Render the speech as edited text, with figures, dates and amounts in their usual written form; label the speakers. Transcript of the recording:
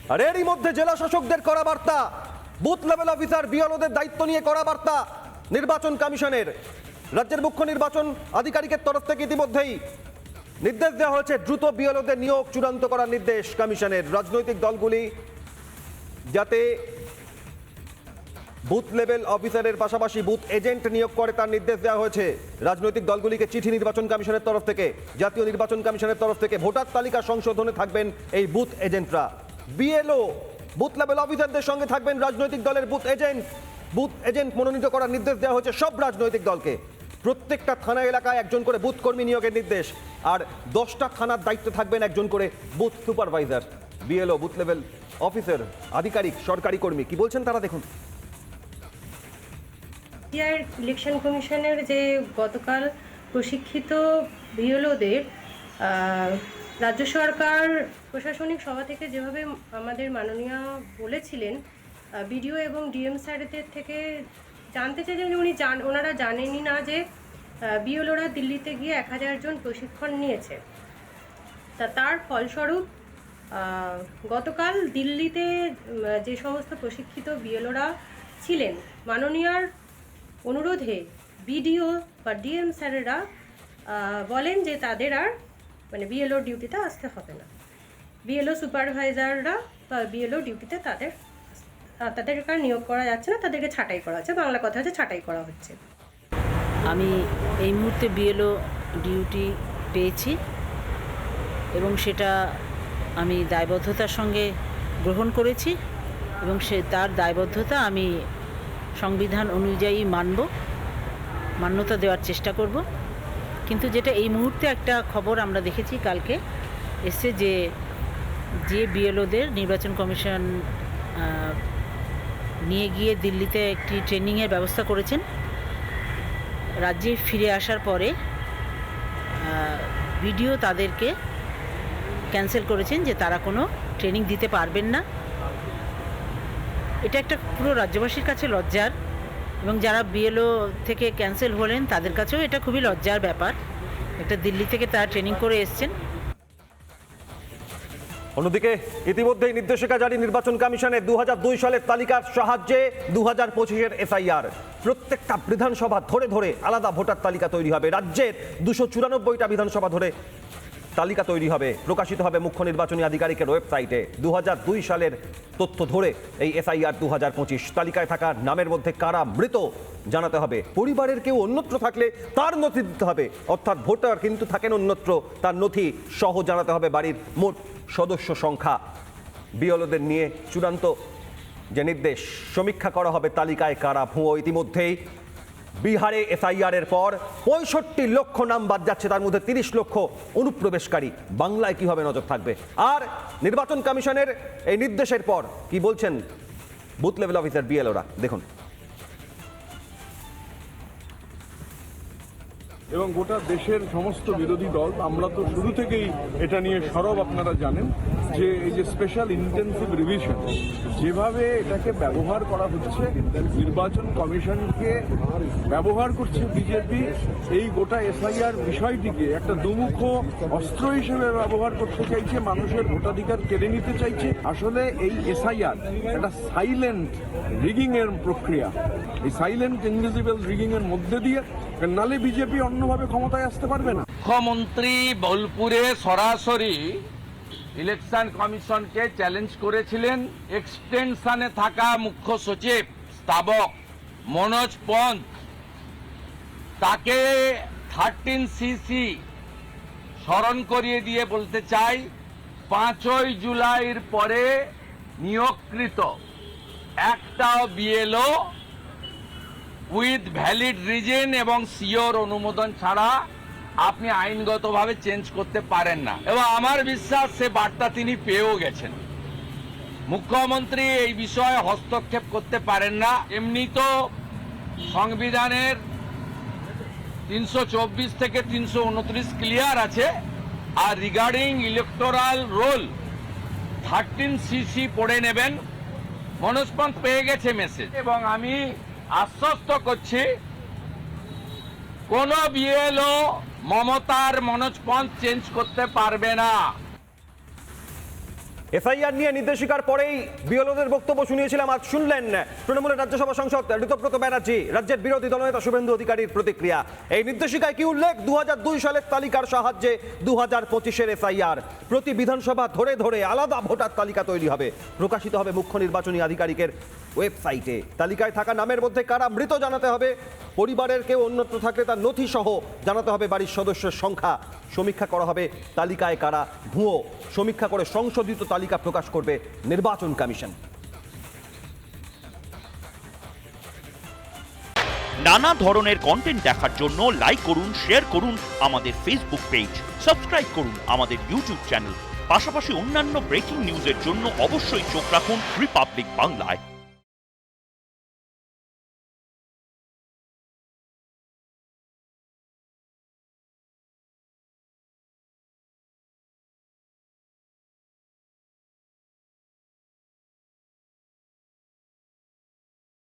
Speaker 1: আর এরই মধ্যে জেলা শাসকদের করা বার্তা, বুথ লেভেল অফিসার বিএলওদের দায়িত্ব নিয়ে করা বার্তা নির্বাচন কমিশনের। রাজ্যের মুখ্য নির্বাচন আধিকারিকের তরফ থেকে ইতিমধ্যেই নির্দেশ দেওয়া হয়েছে দ্রুত বিএলওদের নিয়োগ চূড়ান্ত করার নির্দেশ কমিশনের। রাজনৈতিক দলগুলি যাতে বুথ লেভেল অফিসারের পাশাপাশি বুথ এজেন্ট নিয়োগ করে তার নির্দেশ দেওয়া হয়েছে রাজনৈতিক দলগুলিকে চিঠি নির্বাচন কমিশনের তরফ থেকে। জাতীয় নির্বাচন কমিশনের তরফ থেকে ভোটার তালিকা সংশোধনে থাকবেন এই বুথ এজেন্টরা। বিএলও বুথ লেভেল অফিসারদের সঙ্গে থাকবেন রাজনৈতিক দলের বুথ এজেন্ট মনোনীত করার নির্দেশ দেওয়া হয়েছে সব রাজনৈতিক দলকে। প্রত্যেকটা থানা এলাকায় একজন করে বুথ কর্মী নিয়োগের নির্দেশ, আর 10টা থানার দায়িত্বে থাকবেন একজন করে booth supervisor. BLO booth level officer, আধিকারিক, সরকারি কর্মী কি বলছেন তারা দেখুন।
Speaker 2: ইলেকশন কমিশনের যে গতকাল প্রশিক্ষিত বিএলওদের রাজ্য সরকার প্রশাসনিক সভা থেকে যেভাবে আমাদের মাননীয় বলেছিলেন, বিডিও এবং ডিএম স্যারদের থেকে জানতে চাই যে ওনারা জানেনই না যে বিএলওরা দিল্লিতে গিয়ে 1000 জন প্রশিক্ষণ নিয়েছে। তার ফলস্বরূপ গতকাল দিল্লিতে যে সমস্ত প্রশিক্ষিত বিএলওরা ছিলেন, মাননীয়ার অনুরোধে বিডিও বা ডিএম স্যারেরা বলেন যে তাদের আর বিএলও ডিউটিতে আসতে হবে না। বিএলও সুপারভাইজাররা বা বিএলও ডিউটিতে তাদেরকে আর নিয়োগ করা যাচ্ছে না, তাদেরকে ছাঁটাই করা হচ্ছে। বাংলা কথা হচ্ছে ছাঁটাই করা হচ্ছে।
Speaker 3: আমি এই মুহূর্তে বিএলও ডিউটি পেয়েছি এবং সেটা আমি দায়বদ্ধতার সঙ্গে গ্রহণ করেছি এবং তার দায়বদ্ধতা আমি সংবিধান অনুযায়ী মান্যতা দেওয়ার চেষ্টা করব। কিন্তু যেটা এই মুহূর্তে একটা খবর আমরা দেখেছি কালকে এসছে যে বিএলওদের নির্বাচন কমিশন নিয়ে গিয়ে দিল্লিতে একটি ট্রেনিংয়ের ব্যবস্থা করেছেন, রাজ্যে ফিরে আসার পরে বিডিও তাদেরকে ক্যান্সেল করেছেন যে তারা কোনো ট্রেনিং দিতে পারবেন না। এটা একটা পুরো রাজ্যবাসীর কাছে লজ্জার, এবং যারা বিএলও থেকে ক্যান্সেল হলেন তাদের কাছেও এটা খুবই লজ্জার ব্যাপার। একটা দিল্লি থেকে তারা ট্রেনিং করে এসছেন।
Speaker 1: অন্যদিকে ইতিমধ্যেই নির্দেশিকা জারি নির্বাচন কমিশনের 2002 সালের তালিকার সাহায্যে 2025-এর এসআইআর। প্রত্যেকটা বিধানসভা ধরে ধরে আলাদা ভোটার তালিকা তৈরি হবে। রাজ্যের 294টা বিধানসভা ধরে তালিকা তৈরি হবে, প্রকাশিত হবে মুখ্য নির্বাচনী আধিকারিকের ওয়েবসাইটে। 2002 সালের তথ্য ধরে এই এসআইআর 2025 তালিকায় থাকা নামের মধ্যে কারা মৃত জানাতে হবে। পরিবারের কেউ অন্যত্র থাকলে তার নথি দিতে হবে, অর্থাৎ ভোটার কিন্তু থাকেন অন্যত্র, তার নথি সহ জানাতে হবে বাড়ির মোট সদস্য সংখ্যা। বিএলওদের নিয়ে চূড়ান্ত যে নির্দেশ, সমীক্ষা করা হবে তালিকায় কারা ভুয়ো। ইতিমধ্যেই বিহারে এসআইআর এর পর 65 লক্ষ নাম বাদ যাচ্ছে, তার মধ্যে 30 লক্ষ অনুপ্রবেশকারী। বাংলায় কিভাবে নজর থাকবে? আর নির্বাচন কমিশনের এই নির্দেশের পর কি বলছেন বুথ লেভেল অফিসার বিএলওরা দেখুন।
Speaker 4: এবং গোটা দেশের সমস্ত বিরোধী দল আমরা তো শুরু থেকেই এটা নিয়ে সরব, আপনারা জানেন যে এই যে স্পেশাল ইন্টেন্সিভ রিভিশন যেভাবে এটাকে ব্যবহার করা হচ্ছে, নির্বাচন কমিশনকে ব্যবহার করছে বিজেপি, এই গোটা এসআইআর বিষয়টিকে একটা দুমুখ অস্ত্র হিসেবে ব্যবহার করতে চাইছে, মানুষের ভোটাধিকার কেড়ে নিতে চাইছে। আসলে এই এসআইআর একটা সাইলেন্ট রিগিং এর প্রক্রিয়া, এই সাইলেন্ট ইনভিজিবল রিগিং এর মধ্যে দিয়ে নালে বিজেপি অন্যভাবে ক্ষমতায় আসতে পারবে না।
Speaker 5: মুখ্যমন্ত্রী বোলপুরে সরাসরি ইলেকশন কমিশনকে চ্যালেঞ্জ করেছিলেন। এক্সটেনশনে থাকা মুখ্য সচিব স্থাবক মনোজ পন্ত তাকে 13CC স্মরণ করিয়ে দিয়ে বলতে চাই, 5ই জুলাইয়ের পরে নিয়োগকৃত একটাও বিএলও উইথ ভ্যালিড রিজন এবং সিওর অনুমোদন ছাড়া আপনি আইনগতভাবে চেঞ্জ করতে পারেন না। এবং আমার বিশ্বাস সে বার্তা তিনি পেয়েও গেছেন। মুখ্যমন্ত্রী এই বিষয়ে হস্তক্ষেপ করতে পারেন না। এমনি তো সংবিধানের 324 থেকে 329 ক্লিয়ার আছে। আর রিগার্ডিং ইলেকটোরাল রোল 13CC পড়ে নেবেন। মনোজ পন্ত পেয়ে গেছে মেসেজ, এবং আমি আশ্বস্ত করছি কোন বিএলও মমতার মনোজ পন্ত চেঞ্জ করতে পারবে না।
Speaker 1: এফআইআর নিয়ে নির্দেশিকার পরেই বিএলওদের বক্তব্য শুনিয়েছিলাম, আজ শুনলেন তৃণমূলের রাজ্যসভা সাংসদ ঋতব্রত ব্যানার্জি, রাজ্যের বিরোধী দলনেতা শুভেন্দু অধিকারীর প্রতিক্রিয়া। এই নির্দেশিকায় কি উল্লেখ? 2002 সালের তালিকার সাহায্যে 2025-এর এফআইআর। প্রতি বিধানসভা ধরে ধরে আলাদা ভোটার তালিকা তৈরি হবে, প্রকাশিত হবে মুখ্য নির্বাচনী আধিকারিকের ওয়েবসাইটে। তালিকায় থাকা নামের মধ্যে কারা মৃত জানাতে হবে, পরিবারের কেউ অন্যত্র থাকলে তার নথি সহ জানাতে হবে বাড়ির সদস্যের সংখ্যা। সমীক্ষা করা হবে তালিকায় কারা ভুয়ো, সমীক্ষা করে সংশোধিত তালিকা প্রকাশ করবে নির্বাচন কমিশন।
Speaker 6: নানা ধরনের কন্টেন্ট দেখার জন্য লাইক করুন, শেয়ার করুন আমাদের ফেসবুক পেজ, সাবস্ক্রাইব করুন আমাদের ইউটিউব চ্যানেল। পাশাপাশি অন্যান্য ব্রেকিং নিউজের জন্য অবশ্যই চোখ রাখুন রিপাবলিক বাংলায়।